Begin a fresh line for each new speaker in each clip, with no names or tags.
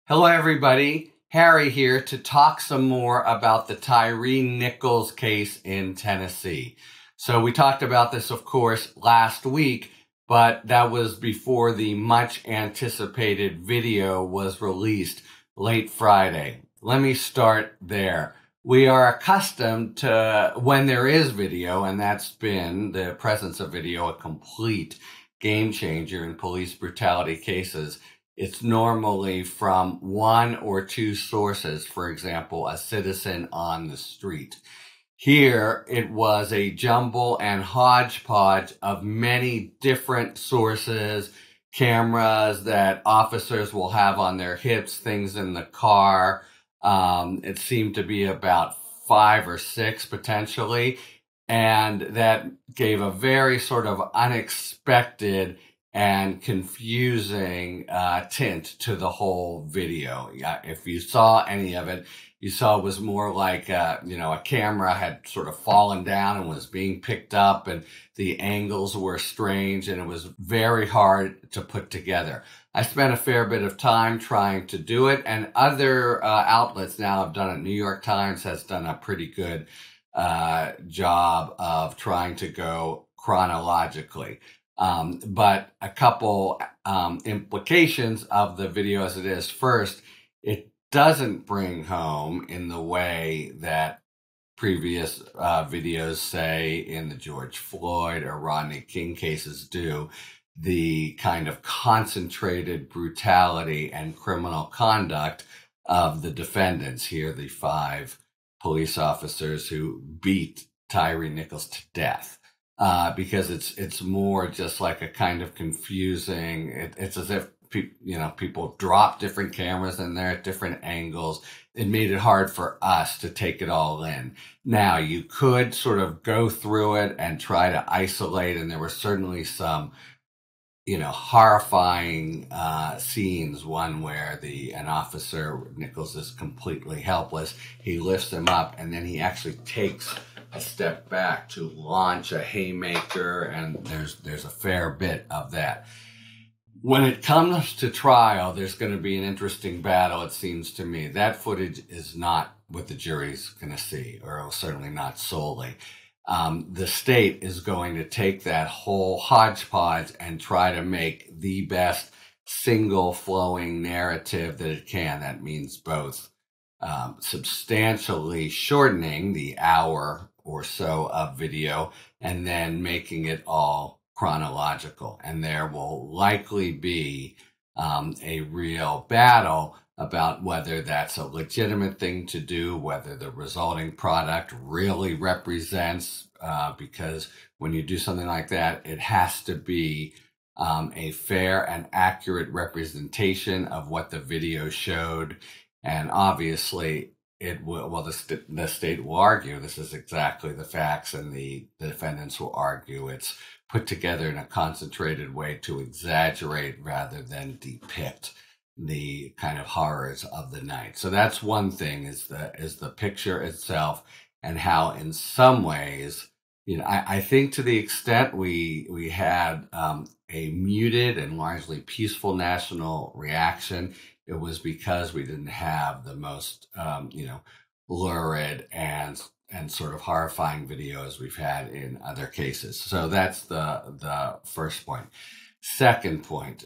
Hello, everybody. Harry here to talk some more about the Tyre Nichols case in Tennessee. So we talked about this, of course, last week, but that was before the much anticipated video was released late Friday. Let me start there. We are accustomed to when there is video, and that's been the presence of video, a complete game changer in police brutality cases. It's normally from one or two sources, for example, a citizen on the street. Here, it was a jumble and hodgepodge of many different sources, cameras that officers will have on their hips, things in the car. It seemed to be about 5 or 6 potentially, and that gave a very sort of unexpected and confusing tint to the whole video. If you saw any of it, you saw it was more like, a camera had sort of fallen down and was being picked up, and the angles were strange, and it was very hard to put together. I spent a fair bit of time trying to do it, and other outlets now have done it. New York Times has done a pretty good job of trying to go chronologically. But a couple implications of the video as it is. First, it doesn't bring home in the way that previous videos, say in the George Floyd or Rodney King cases, do, the kind of concentrated brutality and criminal conduct of the defendants here, the 5 police officers who beat Tyre Nichols to death. Because it's more just like a kind of confusing, it's as if people drop different cameras in there at different angles. It made it hard for us to take it all in. Now, you could sort of go through it and try to isolate, and there were certainly some horrifying scenes. One where an officer, Nichols, is completely helpless. He lifts him up, and then he actually takes a step back to launch a haymaker, and there's a fair bit of that. When it comes to trial, there's going to be an interesting battle, it seems to me. That footage is not what the jury's going to see, or certainly not solely. The state is going to take that whole hodgepodge and try to make the best single flowing narrative that it can. That means both substantially shortening the hour or so of video and then making it all chronological. And there will likely be a real battle about whether that's a legitimate thing to do, whether the resulting product really represents, because when you do something like that, it has to be a fair and accurate representation of what the video showed. And obviously, the state will argue this is exactly the facts, and the defendants will argue it's put together in a concentrated way to exaggerate rather than depict the kind of horrors of the night. So that's one thing, is the picture itself, and how in some ways, I think to the extent we had a muted and largely peaceful national reaction, it was because we didn't have the most, lurid and sort of horrifying videos we've had in other cases. So that's the first point. Second point,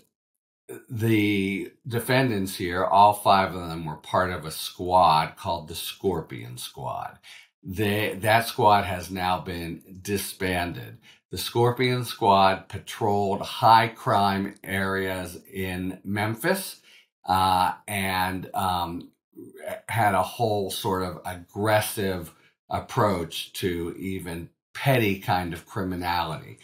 the defendants here, all 5 of them were part of a squad called the Scorpion Squad. That squad has now been disbanded. The Scorpion Squad patrolled high crime areas in Memphis, and had a whole sort of aggressive approach to even petty kind of criminality.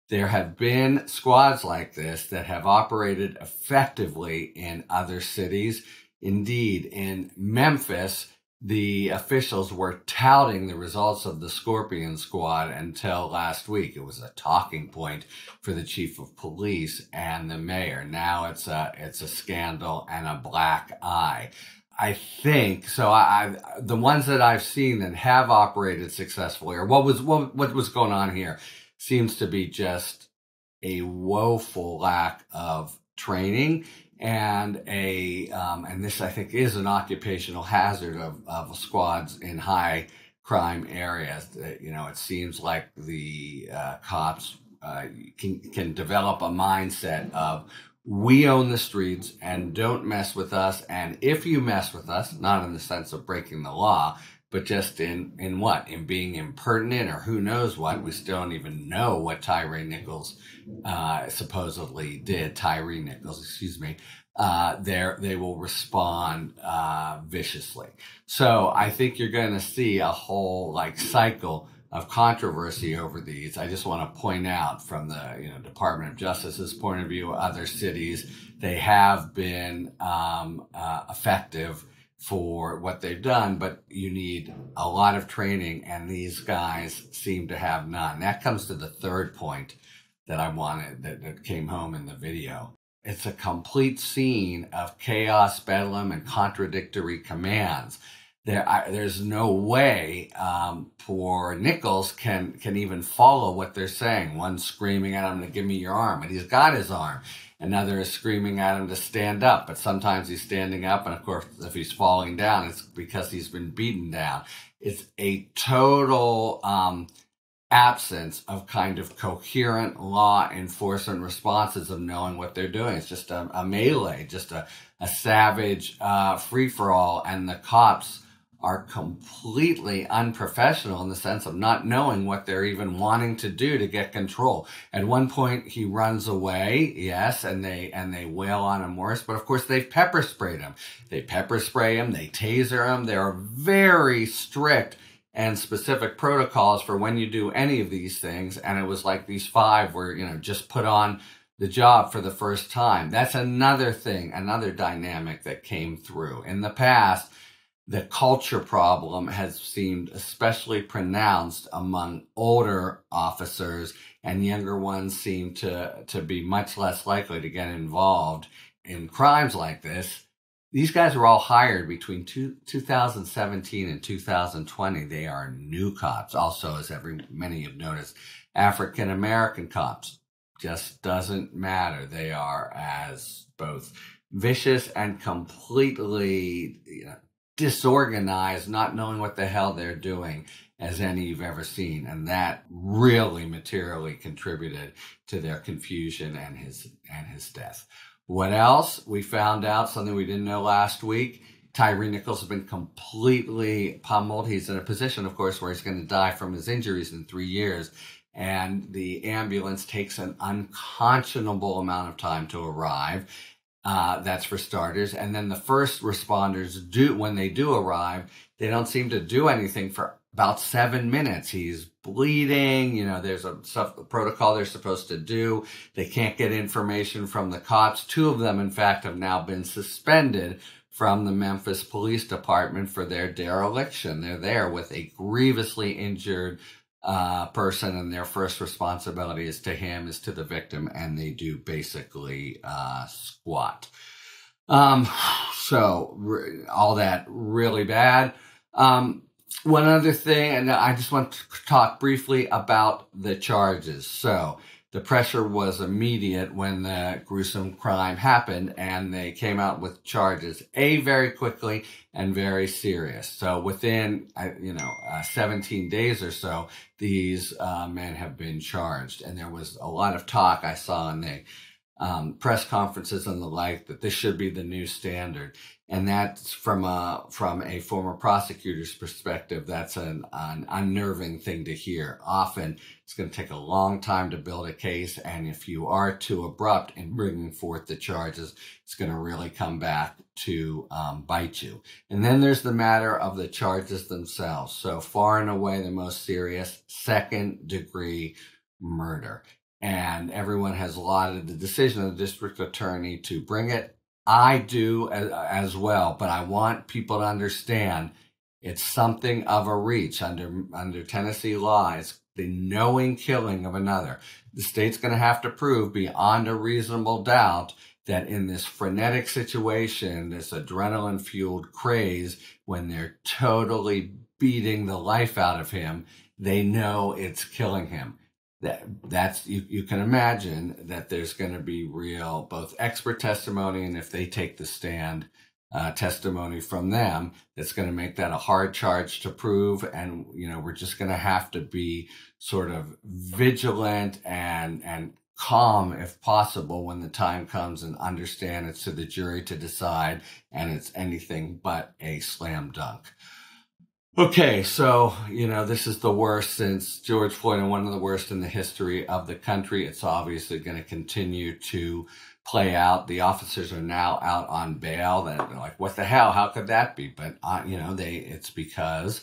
There have been squads like this that have operated effectively in other cities. Indeed, in Memphis, the officials were touting the results of the Scorpion Squad until last week. It was a talking point for the chief of police and the mayor. Now it's a scandal and a black eye. I think so. The ones that I've seen that have operated successfully, or what was going on here, seems to be just a woeful lack of training and and this I think is an occupational hazard of squads in high crime areas. It seems like the cops can develop a mindset of, we own the streets and don't mess with us. And if you mess with us, not in the sense of breaking the law, but just in what? In being impertinent or who knows what. We still don't even know what Tyre Nichols supposedly did. Tyre Nichols, excuse me. They will respond viciously. So I think you're going to see a whole cycle of controversy over these. I just want to point out from the Department of Justice's point of view, other cities, they have been effective for what they've done, but you need a lot of training, and these guys seem to have none. That comes to the third point that I wanted, that came home in the video. It's a complete scene of chaos, bedlam, and contradictory commands. There's no way poor Nichols can even follow what they're saying. One screaming at him to give me your arm, and he's got his arm. Another is screaming at him to stand up, but sometimes he's standing up, and of course, if he's falling down, it's because he's been beaten down. It's a total absence of kind of coherent law enforcement responses of knowing what they're doing. It's just a melee, just a savage free-for-all, and the cops are completely unprofessional in the sense of not knowing what they're even wanting to do to get control. At one point, he runs away, yes, and they wail on him worse, but of course they've pepper sprayed him. They pepper spray him, they taser him. There are very strict and specific protocols for when you do any of these things, and it was like these 5 were, just put on the job for the first time. That's another thing, another dynamic that came through. In the past, the culture problem has seemed especially pronounced among older officers, and younger ones seem to be much less likely to get involved in crimes like this. These guys were all hired between 2017 and 2020. They are new cops. Also, as many have noticed, African-American cops. Just doesn't matter. They are as both vicious and completely disorganized, not knowing what the hell they're doing, as any you've ever seen. And that really materially contributed to their confusion and his death. What else? We found out something we didn't know last week. Tyre Nichols has been completely pummeled. He's in a position, of course, where he's going to die from his injuries in 3 years. And the ambulance takes an unconscionable amount of time to arrive. That's for starters. And then the first responders when they do arrive, they don't seem to do anything for about 7 minutes. He's bleeding. There's a protocol they're supposed to do. They can't get information from the cops. 2 of them, in fact, have now been suspended from the Memphis Police Department for their dereliction. They're there with a grievously injured person, and their first responsibility is to the victim, and they do basically squat. So all that really bad. One other thing, and I just want to talk briefly about the charges. So the pressure was immediate when the gruesome crime happened, and they came out with charges, very quickly and very serious. So within, 17 days or so, these men have been charged. And there was a lot of talk I saw in the press conferences and the like that this should be the new standard. And that's from a former prosecutor's perspective, that's an unnerving thing to hear. Often it's going to take a long time to build a case, and if you are too abrupt in bringing forth the charges, it's going to really come back to bite you. And then there's the matter of the charges themselves. So far and away the most serious, second-degree murder. And everyone has lauded the decision of the district attorney to bring it. I do as well, but I want people to understand it's something of a reach under Tennessee law. It's the knowing killing of another. The state's going to have to prove beyond a reasonable doubt that in this frenetic situation, this adrenaline-fueled craze, when they're totally beating the life out of him, they know it's killing him. that's you can imagine that there's going to be real both expert testimony, and if they take the stand, testimony from them, that's going to make that a hard charge to prove. And we're just going to have to be sort of vigilant and calm if possible when the time comes, and understand it's to the jury to decide, and it's anything but a slam dunk. Okay, so, this is the worst since George Floyd, and one of the worst in the history of the country. It's obviously going to continue to play out. The officers are now out on bail. They're like, what the hell? How could that be? But, it's because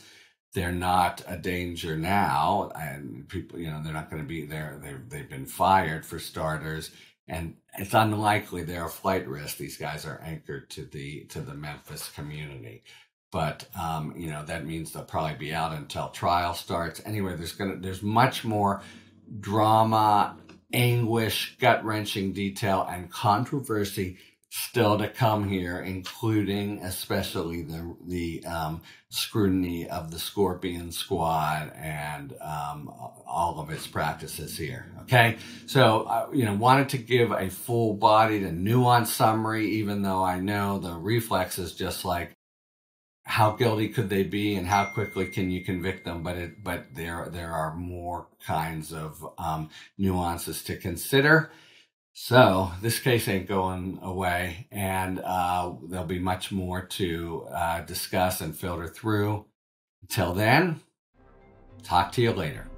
they're not a danger now, and people, they're not going to be there. They've been fired for starters, and it's unlikely they're a flight risk. These guys are anchored to the Memphis community. But, that means they'll probably be out until trial starts. Anyway, there's much more drama, anguish, gut-wrenching detail, and controversy still to come here, including especially the scrutiny of the Scorpion Squad and all of its practices here. Okay, so wanted to give a full-bodied and nuanced summary, even though I know the reflex is just like, how guilty could they be, and how quickly can you convict them? But there are more kinds of nuances to consider. So this case ain't going away, and there'll be much more to discuss and filter through. Until then, talk to you later.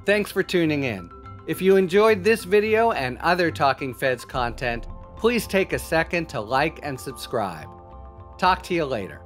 Thanks for tuning in. If you enjoyed this video and other Talking Feds content, please take a second to like and subscribe. Talk to you later.